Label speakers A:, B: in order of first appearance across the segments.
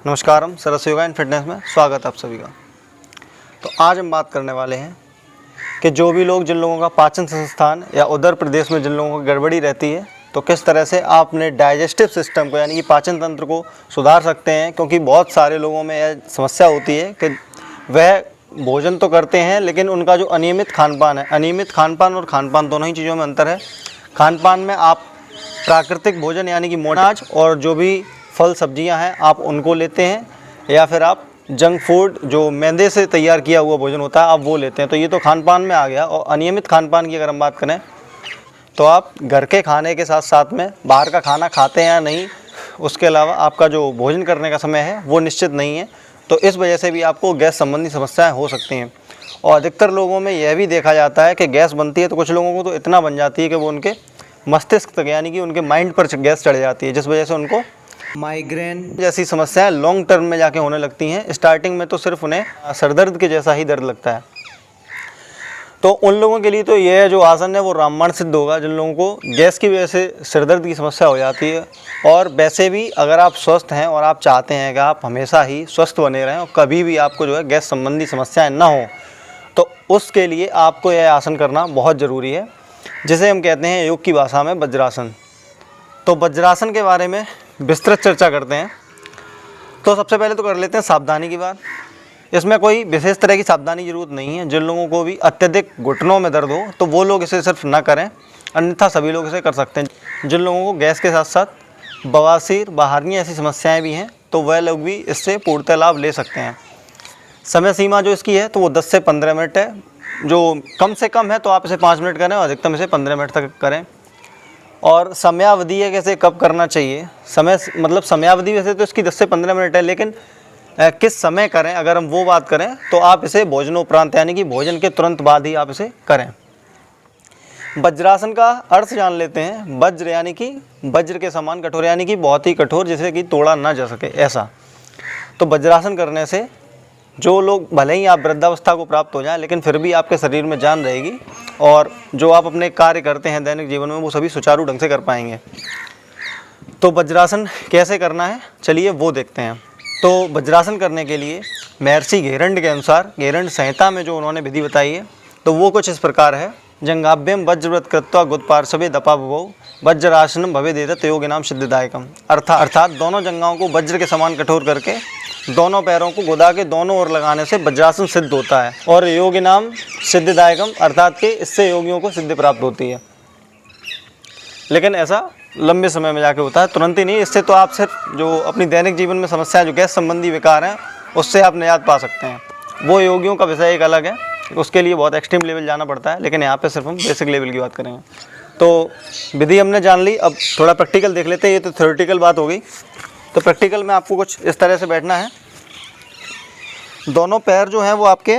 A: नमस्कारम, Saras yoga and fitness में स्वागत है आप सभी का। तो आज हम बात करने वाले हैं कि जो भी लोग जिन लोगों का पाचन संस्थान या उदर प्रदेश में जिन लोगों को गड़बड़ी रहती है, तो किस तरह से आप अपने डाइजेस्टिव सिस्टम को यानी कि पाचन तंत्र को सुधार सकते हैं। क्योंकि बहुत सारे लोगों में यह समस्या होती है कि वह भोजन तो करते हैं लेकिन उनका जो अनियमित खानपान है, अनियमित खानपान और खानपान दोनों ही चीज़ों में अंतर है। खानपान में आप प्राकृतिक भोजन यानी कि मोटा अनाज और जो भी फल सब्जियां हैं आप उनको लेते हैं, या फिर आप जंक फूड जो मैदे से तैयार किया हुआ भोजन होता है आप वो लेते हैं। तो ये तो खानपान में आ गया। और अनियमित खानपान की अगर हम बात करें तो आप घर के खाने के साथ साथ में बाहर का खाना खाते हैं या नहीं, उसके अलावा आपका जो भोजन करने का समय है वो निश्चित नहीं है। तो इस वजह से भी आपको गैस संबंधी समस्याएं हो सकती हैं। और अधिकतर लोगों में यह भी देखा जाता है कि गैस बनती है तो कुछ लोगों को तो इतना बन जाती है कि वो उनके मस्तिष्क तक यानी कि उनके माइंड पर गैस चढ़ जाती है, जिस वजह से उनको माइग्रेन जैसी समस्याएं लॉन्ग टर्म में जाके होने लगती हैं। स्टार्टिंग में तो सिर्फ उन्हें सरदर्द के जैसा ही दर्द लगता है। तो उन लोगों के लिए तो यह जो आसन है वो रामबाण सिद्ध होगा, जिन लोगों को गैस की वजह से सिरदर्द की समस्या हो जाती है। और वैसे भी अगर आप स्वस्थ हैं और आप चाहते हैं कि आप हमेशा ही स्वस्थ बने रहें और कभी भी आपको जो है गैस संबंधी समस्याएं ना हो, तो उसके लिए आपको यह आसन करना बहुत ज़रूरी है, जिसे हम कहते हैं योग की भाषा में वज्रासन। तो वज्रासन के बारे में विस्तृत चर्चा करते हैं। तो सबसे पहले तो कर लेते हैं सावधानी की बात। इसमें कोई विशेष तरह की सावधानी की जरूरत नहीं है। जिन लोगों को भी अत्यधिक घुटनों में दर्द हो तो वो लोग इसे सिर्फ ना करें, अन्यथा सभी लोग इसे कर सकते हैं। जिन लोगों को गैस के साथ साथ बवासीर, बाहरनी ऐसी समस्याएं भी हैं तो वह लोग भी इससे पूर्णतः लाभ ले सकते हैं। समय सीमा जो इसकी है तो वो 10 से 15 मिनट है। जो कम से कम है तो आप इसे 5 मिनट करें और अधिकतम इसे 15 मिनट तक करें। और समयावधि है कैसे कब करना चाहिए, समयावधि वैसे तो इसकी 10 से 15 मिनट है, लेकिन किस समय करें अगर हम वो बात करें तो आप इसे भोजनोपरांत यानी कि भोजन के तुरंत बाद ही आप इसे करें। वज्रासन का अर्थ जान लेते हैं। वज्र यानी कि वज्र के समान कठोर, यानी कि बहुत ही कठोर, जिसे कि तोड़ा ना जा सके ऐसा। तो वज्रासन करने से जो लोग भले ही आप वृद्धावस्था को प्राप्त हो जाएं लेकिन फिर भी आपके शरीर में जान रहेगी और जो आप अपने कार्य करते हैं दैनिक जीवन में वो सभी सुचारू ढंग से कर पाएंगे। तो वज्रासन कैसे करना है चलिए वो देखते हैं। तो वज्रासन करने के लिए महर्षि घेरंड के अनुसार घेरंड संहिता में जो उन्होंने विधि बताई है तो वो कुछ इस प्रकार है। जंगाभ्यम वज्रव्रत कृत्वा गुदपार्श्वे दपा भवौ वज्रासनम भवेदेतत् योगिनाम सिद्धिदायकम। अर्थात दोनों जंघाओं को वज्र के समान कठोर करके दोनों पैरों को गुदा के दोनों ओर लगाने से वज्रासन सिद्ध होता है। और योगिनाम सिद्धिदायकम अर्थात कि इससे योगियों को सिद्धि प्राप्त होती है, लेकिन ऐसा लंबे समय में जाके होता है, तुरंत ही नहीं। इससे तो आप सिर्फ जो अपनी दैनिक जीवन में समस्याएं जो गैस संबंधी विकार हैं उससे आप निजात पा सकते हैं। वो योगियों का विषय एक अलग है, उसके लिए बहुत एक्सट्रीम लेवल जाना पड़ता है, लेकिन यहाँ पे सिर्फ हम बेसिक लेवल की बात करेंगे। तो विधि हमने जान ली, अब थोड़ा प्रैक्टिकल देख लेते हैं। ये तो थ्योरेटिकल बात हो गई। तो प्रैक्टिकल में आपको कुछ इस तरह से बैठना है। दोनों पैर जो हैं वो आपके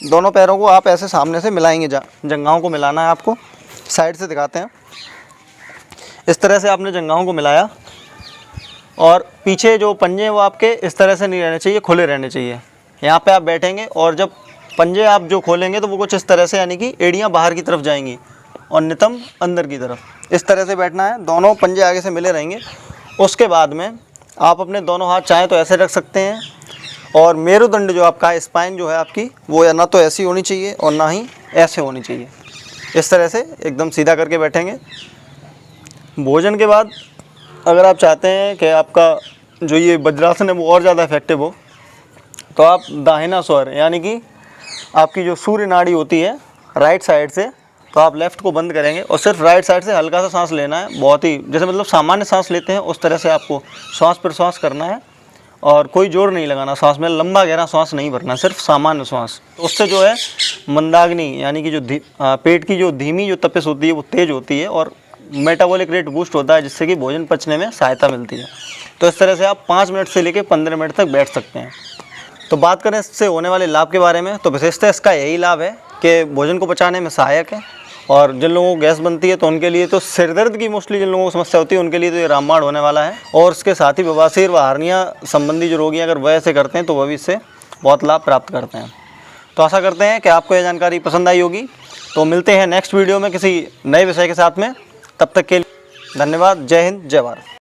A: दोनों पैरों को आप ऐसे सामने से मिलाएंगे, जंघाओं को मिलाना है आपको। साइड से दिखाते हैं। इस तरह से आपने जंघाओं को मिलाया और पीछे जो पंजे हैं वो आपके इस तरह से नहीं रहने चाहिए, खुले रहने चाहिए। यहाँ पे आप बैठेंगे और जब पंजे आप जो खोलेंगे तो वो कुछ इस तरह से यानी कि एड़ियाँ बाहर की तरफ जाएंगी और नितंब अंदर की तरफ। इस तरह से बैठना है, दोनों पंजे आगे से मिले रहेंगे। उसके बाद में आप अपने दोनों हाथ चाहें तो ऐसे रख सकते हैं और मेरुदंड जो आपका स्पाइन जो है आपकी वो या ना तो ऐसी होनी चाहिए और ना ही ऐसे होनी चाहिए। इस तरह से एकदम सीधा करके बैठेंगे। भोजन के बाद अगर आप चाहते हैं कि आपका जो ये वज्रासन है वो और ज़्यादा इफेक्टिव हो तो आप दाहिना स्वर यानी कि आपकी जो सूर्य नाड़ी होती है राइट साइड से, तो आप लेफ़्ट को बंद करेंगे और सिर्फ राइट साइड से हल्का सा सांस लेना है। बहुत ही जैसे सामान्य सांस लेते हैं उस तरह से आपको श्वास प्रश्वास करना है और कोई जोर नहीं लगाना सांस में, लंबा गहरा सांस नहीं भरना, सिर्फ सामान्य श्वास। तो उससे जो है मंदाग्नि यानी कि जो पेट की जो धीमी जो तपिश होती है वो तेज़ होती है और मेटाबॉलिक रेट बूस्ट होता है, जिससे कि भोजन पचने में सहायता मिलती है। तो इस तरह से आप 5 मिनट से लेकर 15 मिनट तक बैठ सकते हैं। तो बात करें इससे होने वाले लाभ के बारे में तो विशेषतः इसका यही लाभ है कि भोजन को पचाने में सहायक है। और जिन लोगों को गैस बनती है तो उनके लिए तो सिरदर्द की मोस्टली जिन लोगों को समस्या होती है उनके लिए तो ये रामबाण होने वाला है। और इसके साथ ही बवासीर व हार्निया संबंधी जो रोगी अगर वह ऐसे करते हैं तो वह भी इससे बहुत लाभ प्राप्त करते हैं। तो आशा करते हैं कि आपको यह जानकारी पसंद आई होगी। तो मिलते हैं नेक्स्ट वीडियो में किसी नए विषय के साथ में। तब तक के लिए धन्यवाद। जय हिंद, जय भारत।